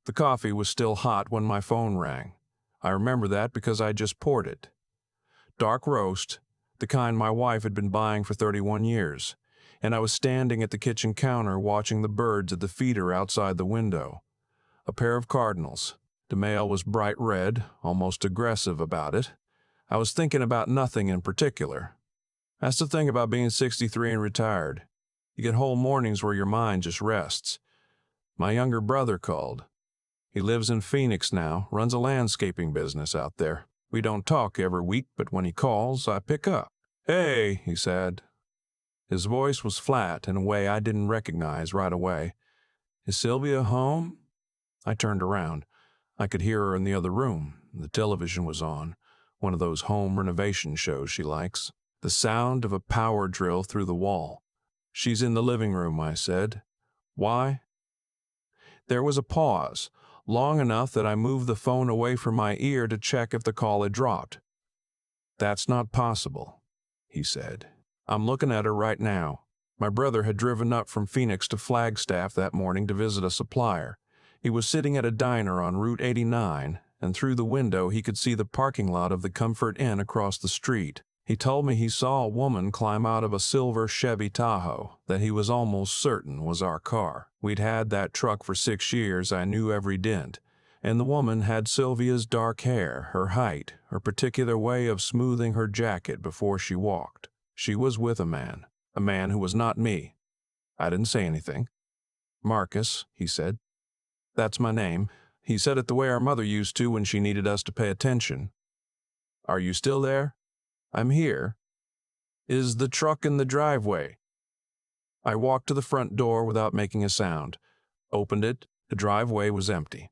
The coffee was still hot when my phone rang. I remember that because I just poured it. Dark roast, the kind my wife had been buying for 31 years, and I was standing at the kitchen counter watching the birds at the feeder outside the window. A pair of cardinals. The male was bright red, almost aggressive about it. I was thinking about nothing in particular. That's the thing about being 63 and retired. You get whole mornings where your mind just rests. My younger brother called. He lives in Phoenix now, runs a landscaping business out there. We don't talk every week, but when he calls, I pick up. "Hey," he said. His voice was flat in a way I didn't recognize right away. "Is Sylvia home?" I turned around. I could hear her in the other room. The television was on, one of those home renovation shows she likes. The sound of a power drill through the wall. "She's in the living room," I said. "Why?" There was a pause, long enough that I moved the phone away from my ear to check if the call had dropped. "That's not possible," he said. "I'm looking at her right now." My brother had driven up from Phoenix to Flagstaff that morning to visit a supplier. He was sitting at a diner on Route 89, and through the window he could see the parking lot of the Comfort Inn across the street. He told me he saw a woman climb out of a silver Chevy Tahoe that he was almost certain was our car. We'd had that truck for 6 years, I knew every dent. And the woman had Sylvia's dark hair, her height, her particular way of smoothing her jacket before she walked. She was with a man who was not me. I didn't say anything. "Marcus," he said. "That's my name." He said it the way our mother used to when she needed us to pay attention. "Are you still there?" "I'm here." "Is the truck in the driveway?" I walked to the front door without making a sound. Opened it. The driveway was empty.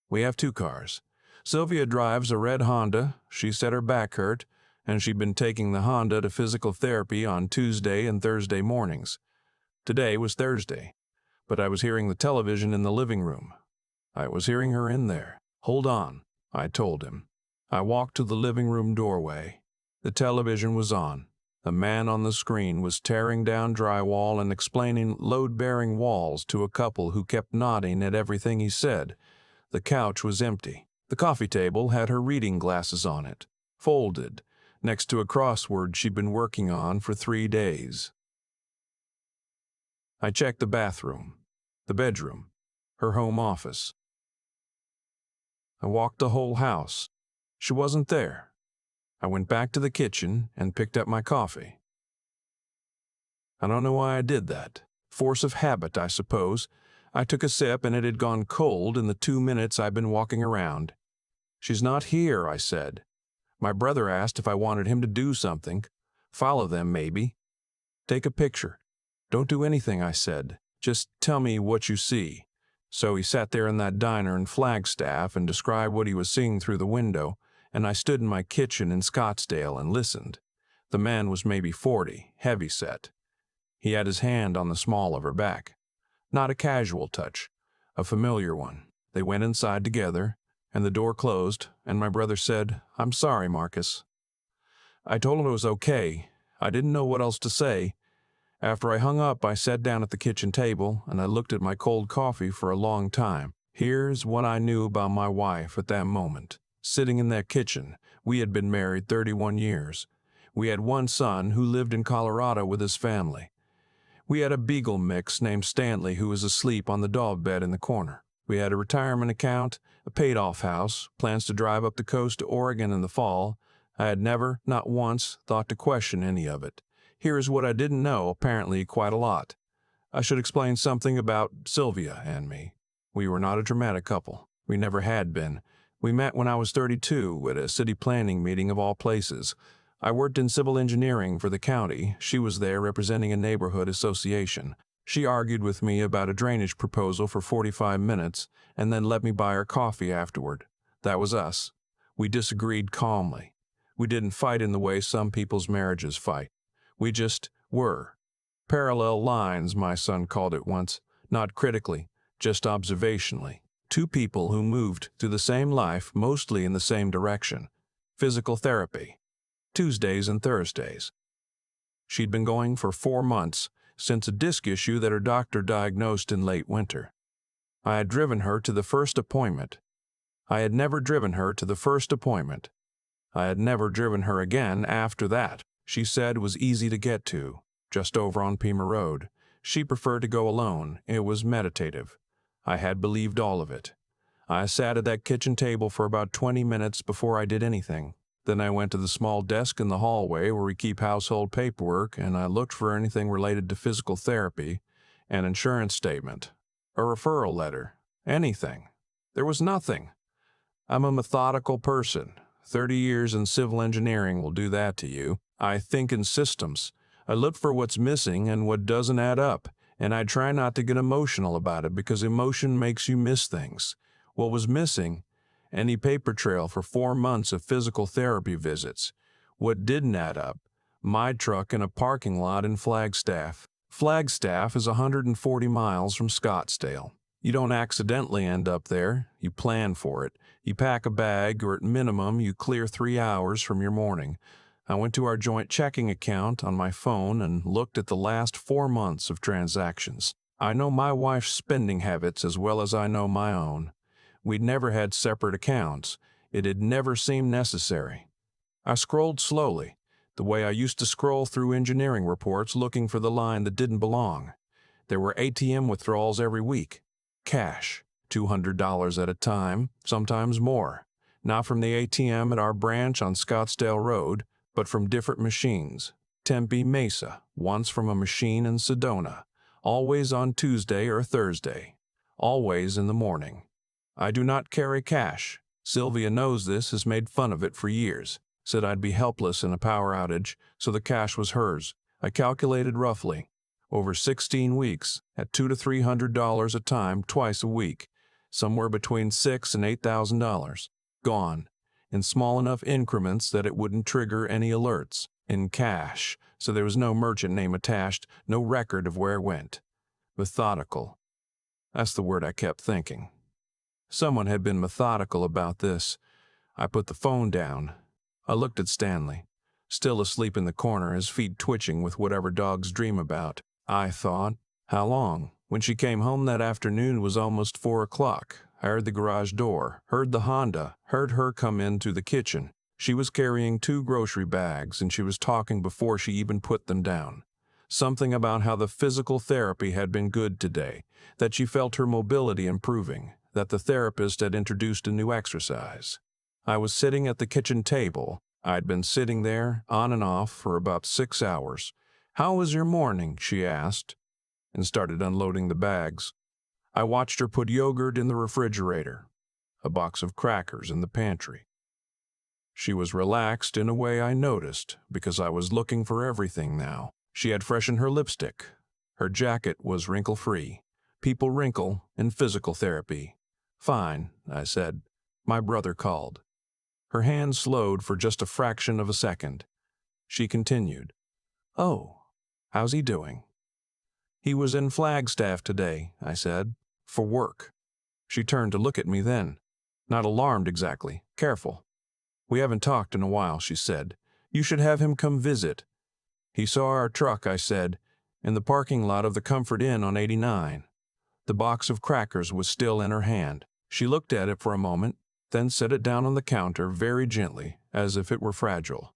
We have 2 cars. Sylvia drives a red Honda. She said her back hurt, and she'd been taking the Honda to physical therapy on Tuesday and Thursday mornings. Today was Thursday, but I was hearing the television in the living room. I was hearing her in there. "Hold on," I told him. I walked to the living room doorway. The television was on. A man on the screen was tearing down drywall and explaining load-bearing walls to a couple who kept nodding at everything he said. The couch was empty. The coffee table had her reading glasses on it, folded, next to a crossword she'd been working on for 3 days. I checked the bathroom, the bedroom, her home office. I walked the whole house. She wasn't there. I went back to the kitchen and picked up my coffee. I don't know why I did that. Force of habit, I suppose. I took a sip and it had gone cold in the 2 minutes I'd been walking around. "She's not here," I said. My brother asked if I wanted him to do something. "Follow them, maybe." "Take a picture." "Don't do anything," I said. "Just tell me what you see." So he sat there in that diner in Flagstaff and described what he was seeing through the window, and I stood in my kitchen in Scottsdale and listened. The man was maybe 40, heavy-set. He had his hand on the small of her back. Not a casual touch, a familiar one. They went inside together, and the door closed, and my brother said, "I'm sorry, Marcus." I told him it was okay. I didn't know what else to say. After I hung up, I sat down at the kitchen table, and I looked at my cold coffee for a long time. Here's what I knew about my wife at that moment. Sitting in that kitchen, we had been married 31 years. We had 1 son who lived in Colorado with his family. We had a beagle mix named Stanley who was asleep on the dog bed in the corner. We had a retirement account, a paid-off house, plans to drive up the coast to Oregon in the fall. I had never, not once, thought to question any of it. Here is what I didn't know, apparently quite a lot. I should explain something about Sylvia and me. We were not a dramatic couple. We never had been. We met when I was 32 at a city planning meeting of all places. I worked in civil engineering for the county. She was there representing a neighborhood association. She argued with me about a drainage proposal for 45 minutes and then let me buy her coffee afterward. That was us. We disagreed calmly. We didn't fight in the way some people's marriages fight. We just were. Parallel lines, my son called it once, not critically, just observationally. 2 people who moved through the same life, mostly in the same direction. Physical therapy. Tuesdays and Thursdays. She'd been going for 4 months, since a disc issue that her doctor diagnosed in late winter. I had driven her to the first appointment. I had never driven her to the first appointment. I had never driven her again after that. She said it was easy to get to, just over on Pima Road. She preferred to go alone. It was meditative. I had believed all of it. I sat at that kitchen table for about 20 minutes before I did anything. Then I went to the small desk in the hallway where we keep household paperwork, and I looked for anything related to physical therapy, an insurance statement, a referral letter, anything. There was nothing. I'm a methodical person. 30 years in civil engineering will do that to you. I think in systems. I look for what's missing and what doesn't add up, and I try not to get emotional about it because emotion makes you miss things. What was missing? Any paper trail for 4 months of physical therapy visits. What didn't add up? My truck in a parking lot in Flagstaff. Flagstaff is 140 miles from Scottsdale. You don't accidentally end up there. You plan for it. You pack a bag, or at minimum, you clear 3 hours from your morning. I went to our joint checking account on my phone and looked at the last 4 months of transactions. I know my wife's spending habits as well as I know my own. We'd never had separate accounts. It had never seemed necessary. I scrolled slowly, the way I used to scroll through engineering reports looking for the line that didn't belong. There were ATM withdrawals every week. Cash, $200 at a time, sometimes more. Not from the ATM at our branch on Scottsdale Road, but from different machines. Tempe Mesa, once from a machine in Sedona. Always on Tuesday or Thursday. Always in the morning. I do not carry cash. Sylvia knows this, has made fun of it for years. Said I'd be helpless in a power outage, so the cash was hers. I calculated roughly. Over 16 weeks, at $200 to $300 a time, twice a week. Somewhere between $6,000 and $8,000. Gone. In small enough increments that it wouldn't trigger any alerts. In cash, so there was no merchant name attached, no record of where it went. Methodical. That's the word I kept thinking. Someone had been methodical about this. I put the phone down. I looked at Stanley, still asleep in the corner, his feet twitching with whatever dogs dream about. I thought, how long? When she came home that afternoon it was almost 4 o'clock. I heard the garage door, heard the Honda, heard her come into the kitchen. She was carrying 2 grocery bags, and she was talking before she even put them down. Something about how the physical therapy had been good today, that she felt her mobility improving, that the therapist had introduced a new exercise. I was sitting at the kitchen table. I'd been sitting there, on and off, for about 6 hours. "How was your morning?" she asked, and started unloading the bags. I watched her put yogurt in the refrigerator, a box of crackers in the pantry. She was relaxed in a way I noticed, because I was looking for everything now. She had freshened her lipstick. Her jacket was wrinkle-free. People wrinkle in physical therapy. "Fine," I said. "My brother called." Her hand slowed for just a fraction of a second. She continued. "Oh, how's he doing?" "He was in Flagstaff today," I said, "for work." She turned to look at me then. Not alarmed exactly, careful. "We haven't talked in a while," she said. "You should have him come visit." "He saw our truck," I said, "in the parking lot of the Comfort Inn on 89. The box of crackers was still in her hand. She looked at it for a moment, then set it down on the counter very gently, as if it were fragile.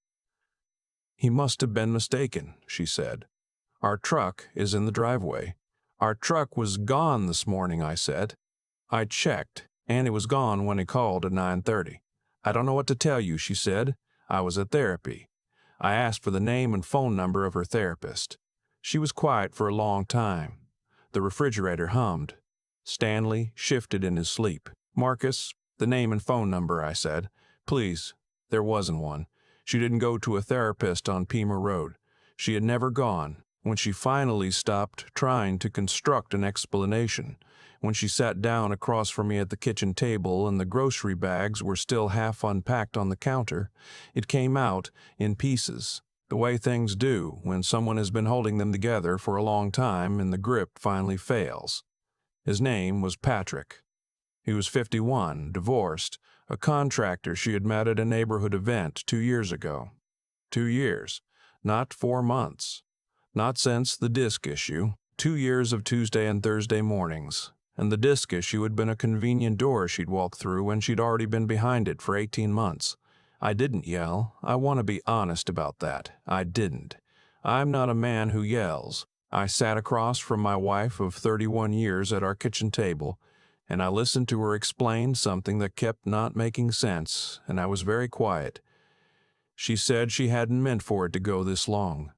"He must have been mistaken," she said. "Our truck is in the driveway." "Our truck was gone this morning," I said. "I checked, and it was gone when he called at 9:30. "I don't know what to tell you," she said. "I was at therapy." I asked for the name and phone number of her therapist. She was quiet for a long time. The refrigerator hummed. Stanley shifted in his sleep. "Marcus, the name and phone number," I said. "Please." There wasn't one. She didn't go to a therapist on Pima Road. She had never gone. When she finally stopped trying to construct an explanation, when she sat down across from me at the kitchen table and the grocery bags were still half unpacked on the counter, it came out in pieces, the way things do when someone has been holding them together for a long time and the grip finally fails. His name was Patrick. He was 51, divorced, a contractor she had met at a neighborhood event 2 years ago. 2 years, not 4 months. Not since the disc issue. 2 years of Tuesday and Thursday mornings. and the disc issue had been a convenient door she'd walked through when she'd already been behind it for 18 months. I didn't yell. I want to be honest about that. I didn't. I'm not a man who yells. I sat across from my wife of 31 years at our kitchen table, and I listened to her explain something that kept not making sense, and I was very quiet. She said she hadn't meant for it to go this long.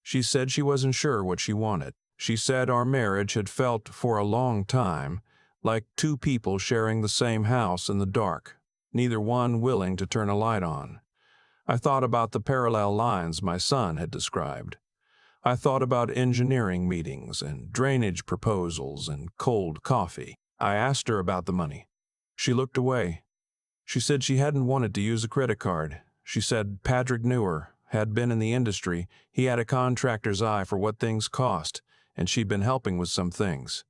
She said she wasn't sure what she wanted. She said our marriage had felt for a long time like two people sharing the same house in the dark, neither one willing to turn a light on. I thought about the parallel lines my son had described. I thought about engineering meetings and drainage proposals and cold coffee. I asked her about the money. She looked away. She said she hadn't wanted to use a credit card. She said Patrick knew her, had been in the industry. He had a contractor's eye for what things cost, and she'd been helping with some things.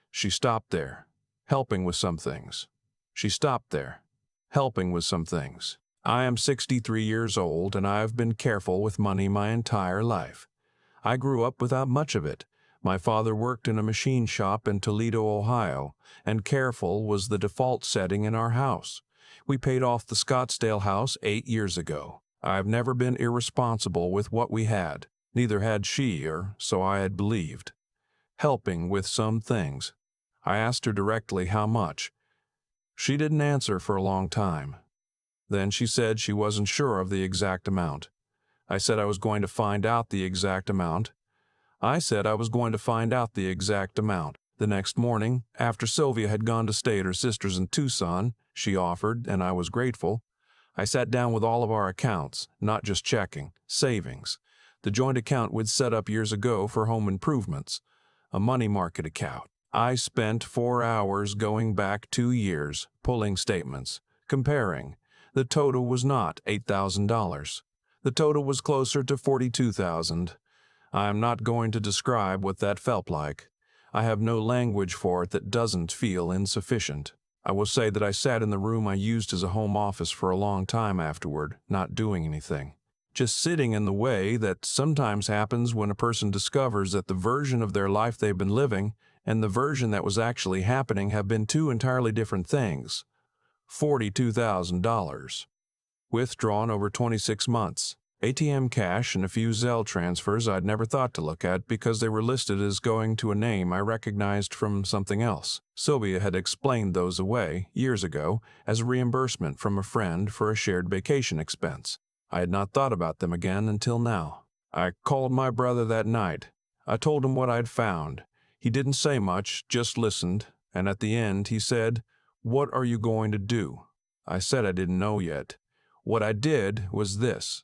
She stopped there. Helping with some things. She stopped there. Helping with some things. I am 63 years old, and I have been careful with money my entire life. I grew up without much of it. My father worked in a machine shop in Toledo, Ohio, and careful was the default setting in our house. We paid off the Scottsdale house 8 years ago. I've never been irresponsible with what we had. Neither had she, or so I had believed. Helping with some things. I asked her directly how much. She didn't answer for a long time. Then she said she wasn't sure of the exact amount. I said I was going to find out the exact amount. The next morning, after Sylvia had gone to stay at her sister's in Tucson, she offered, and I was grateful. I sat down with all of our accounts, not just checking, savings. The joint account we'd set up years ago for home improvements, a money market account. I spent 4 hours going back 2 years, pulling statements, comparing. The total was not $8,000. The total was closer to $42,000. I am not going to describe what that felt like. I have no language for it that doesn't feel insufficient. I will say that I sat in the room I used as a home office for a long time afterward, not doing anything. Just sitting in the way that sometimes happens when a person discovers that the version of their life they've been living and the version that was actually happening have been two entirely different things. $42,000. Withdrawn over 26 months. ATM cash and a few Zelle transfers I'd never thought to look at because they were listed as going to a name I recognized from something else. Sylvia had explained those away, years ago, as a reimbursement from a friend for a shared vacation expense. I had not thought about them again until now. I called my brother that night. I told him what I'd found. He didn't say much, just listened, and at the end he said, "What are you going to do?" I said I didn't know yet. What I did was this.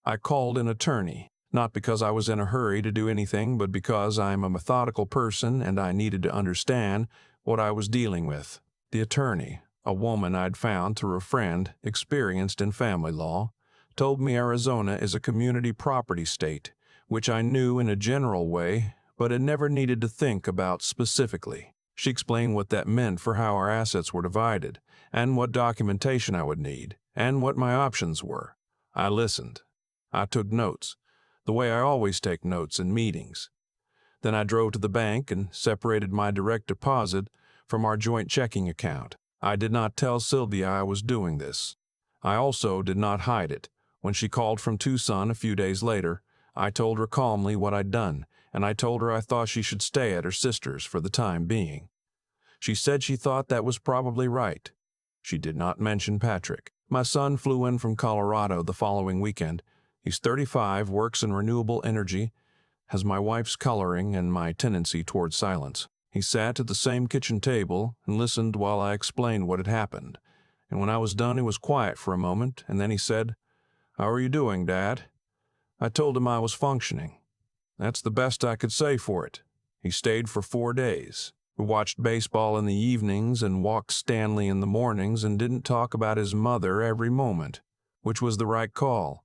I called an attorney, not because I was in a hurry to do anything, but because I'm a methodical person and I needed to understand what I was dealing with. The attorney, a woman I'd found through a friend experienced in family law, told me Arizona is a community property state, which I knew in a general way, but had never needed to think about specifically. She explained what that meant for how our assets were divided, and what documentation I would need, and what my options were. I listened. I took notes, the way I always take notes in meetings. Then I drove to the bank and separated my direct deposit from our joint checking account. I did not tell Sylvia I was doing this. I also did not hide it. When she called from Tucson a few days later, I told her calmly what I'd done, and I told her I thought she should stay at her sister's for the time being. She said she thought that was probably right. She did not mention Patrick. My son flew in from Colorado the following weekend. He's 35, works in renewable energy, has my wife's coloring and my tendency toward silence. He sat at the same kitchen table and listened while I explained what had happened. And when I was done, he was quiet for a moment, and then he said, "How are you doing, Dad?" I told him I was functioning. That's the best I could say for it. He stayed for 4 days. We watched baseball in the evenings and walked Stanley in the mornings and didn't talk about his mother every moment, which was the right call.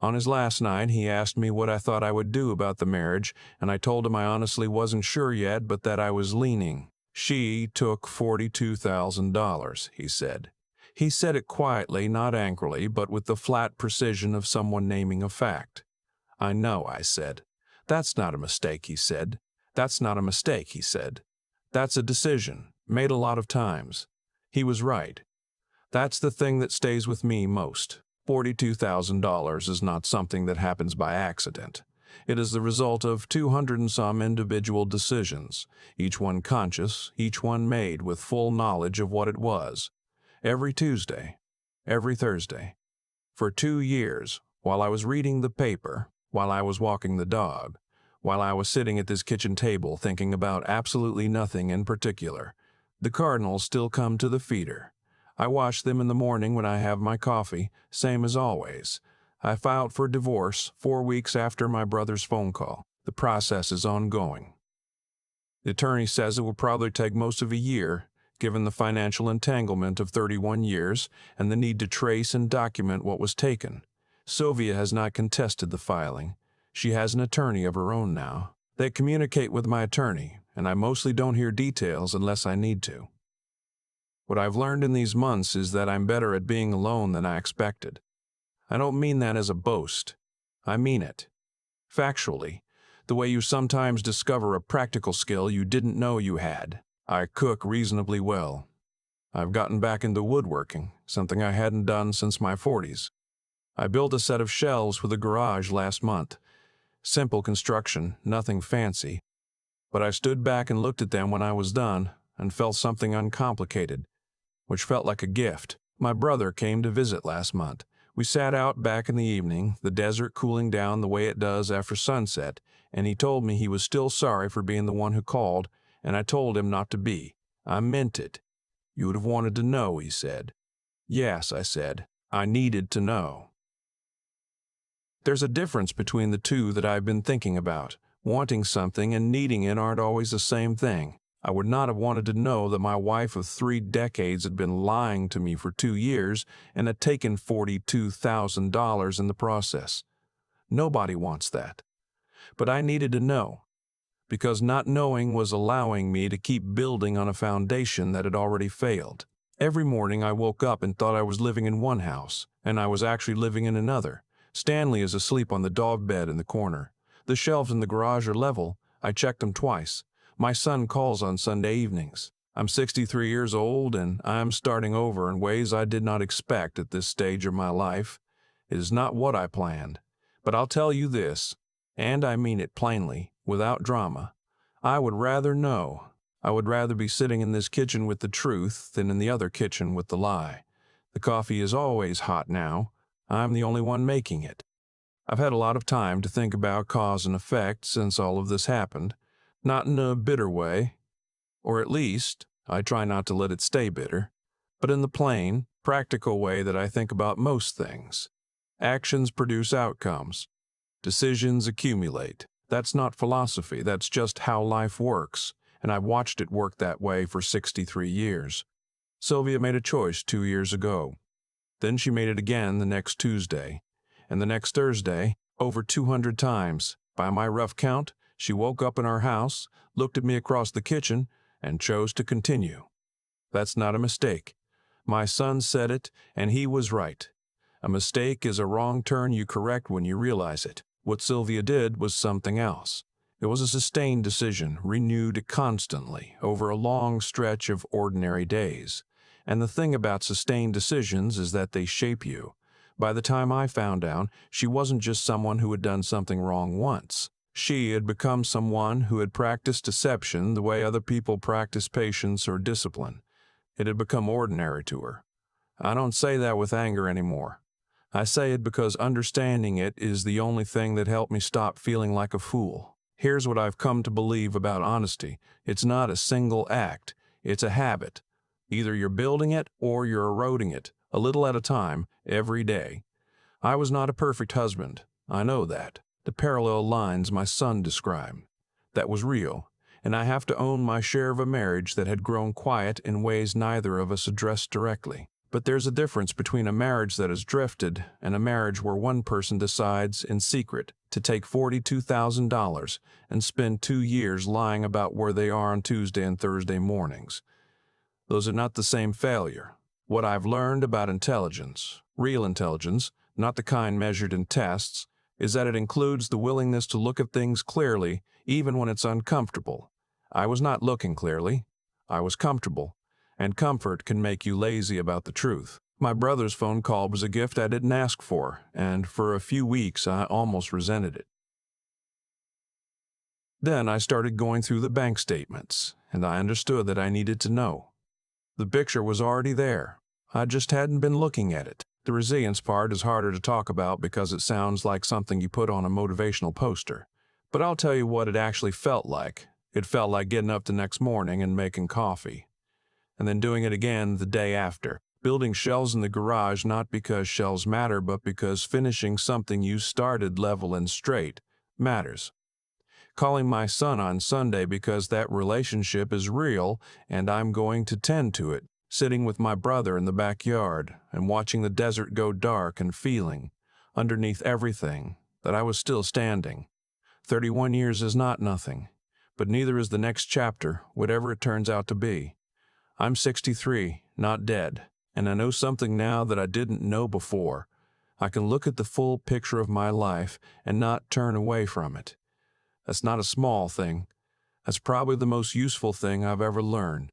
On his last night, he asked me what I thought I would do about the marriage, and I told him I honestly wasn't sure yet, but that I was leaning. She took $42,000, he said. He said it quietly, not angrily, but with the flat precision of someone naming a fact. "I know," I said. "That's not a mistake," he said. "That's not a mistake," he said. That's a decision, made a lot of times. He was right. That's the thing that stays with me most. $42,000 is not something that happens by accident. It is the result of 200 and some individual decisions, each one conscious, each one made with full knowledge of what it was. Every Tuesday, every Thursday. For 2 years, while I was reading the paper, while I was walking the dog, while I was sitting at this kitchen table thinking about absolutely nothing in particular, the Cardinals still come to the feeder. I wash them in the morning when I have my coffee, same as always. I filed for divorce 4 weeks after my brother's phone call. The process is ongoing. The attorney says it will probably take most of a year, given the financial entanglement of 31 years and the need to trace and document what was taken. Sylvia has not contested the filing. She has an attorney of her own now. They communicate with my attorney, and I mostly don't hear details unless I need to. What I've learned in these months is that I'm better at being alone than I expected. I don't mean that as a boast. I mean it. Factually, the way you sometimes discover a practical skill you didn't know you had. I cook reasonably well. I've gotten back into woodworking, something I hadn't done since my 40s. I built a set of shelves for the garage last month. Simple construction, nothing fancy. But I stood back and looked at them when I was done and felt something uncomplicated, which felt like a gift. My brother came to visit last month. We sat out back in the evening, the desert cooling down the way it does after sunset, and he told me he was still sorry for being the one who called, and I told him not to be. I meant it. You would have wanted to know, he said. Yes, I said. I needed to know. There's a difference between the two that I've been thinking about. Wanting something and needing it aren't always the same thing. I would not have wanted to know that my wife of 3 decades had been lying to me for 2 years and had taken $42,000 in the process. Nobody wants that. But I needed to know, because not knowing was allowing me to keep building on a foundation that had already failed. Every morning I woke up and thought I was living in one house, and I was actually living in another. Stanley is asleep on the dog bed in the corner. The shelves in the garage are level. I checked them twice. My son calls on Sunday evenings. I'm 63 years old, and I'm starting over in ways I did not expect at this stage of my life. It is not what I planned. But I'll tell you this, and I mean it plainly, without drama. I would rather know. I would rather be sitting in this kitchen with the truth than in the other kitchen with the lie. The coffee is always hot now. I'm the only one making it. I've had a lot of time to think about cause and effect since all of this happened. Not in a bitter way, or at least, I try not to let it stay bitter, but in the plain, practical way that I think about most things. Actions produce outcomes. Decisions accumulate. That's not philosophy, that's just how life works, and I've watched it work that way for 63 years. Sylvia made a choice 2 years ago. Then she made it again the next Tuesday, and the next Thursday, over 200 times. By my rough count, she woke up in our house, looked at me across the kitchen, and chose to continue. That's not a mistake. My son said it, and he was right. A mistake is a wrong turn you correct when you realize it. What Sylvia did was something else. It was a sustained decision, renewed constantly, over a long stretch of ordinary days. And the thing about sustained decisions is that they shape you. By the time I found out, she wasn't just someone who had done something wrong once. She had become someone who had practiced deception the way other people practice patience or discipline. It had become ordinary to her. I don't say that with anger anymore. I say it because understanding it is the only thing that helped me stop feeling like a fool. Here's what I've come to believe about honesty. It's not a single act. It's a habit. Either you're building it or you're eroding it, a little at a time, every day. I was not a perfect husband. I know that. The parallel lines my son described. That was real, and I have to own my share of a marriage that had grown quiet in ways neither of us addressed directly. But there's a difference between a marriage that has drifted and a marriage where one person decides, in secret, to take $42,000 and spend 2 years lying about where they are on Tuesday and Thursday mornings. Those are not the same failure. What I've learned about intelligence, real intelligence, not the kind measured in tests, is that it includes the willingness to look at things clearly even when it's uncomfortable. I was not looking clearly. I was comfortable, and comfort can make you lazy about the truth. My brother's phone call was a gift I didn't ask for, and for a few weeks I almost resented it. Then I started going through the bank statements, and I understood that I needed to know. The picture was already there. I just hadn't been looking at it. The resilience part is harder to talk about because it sounds like something you put on a motivational poster. But I'll tell you what it actually felt like. It felt like getting up the next morning and making coffee, and then doing it again the day after. Building shelves in the garage not because shelves matter, but because finishing something you started level and straight matters. Calling my son on Sunday because that relationship is real and I'm going to tend to it. Sitting with my brother in the backyard and watching the desert go dark and feeling, underneath everything, that I was still standing. 31 years is not nothing, but neither is the next chapter, whatever it turns out to be. I'm 63, not dead, and I know something now that I didn't know before. I can look at the full picture of my life and not turn away from it. That's not a small thing. That's probably the most useful thing I've ever learned.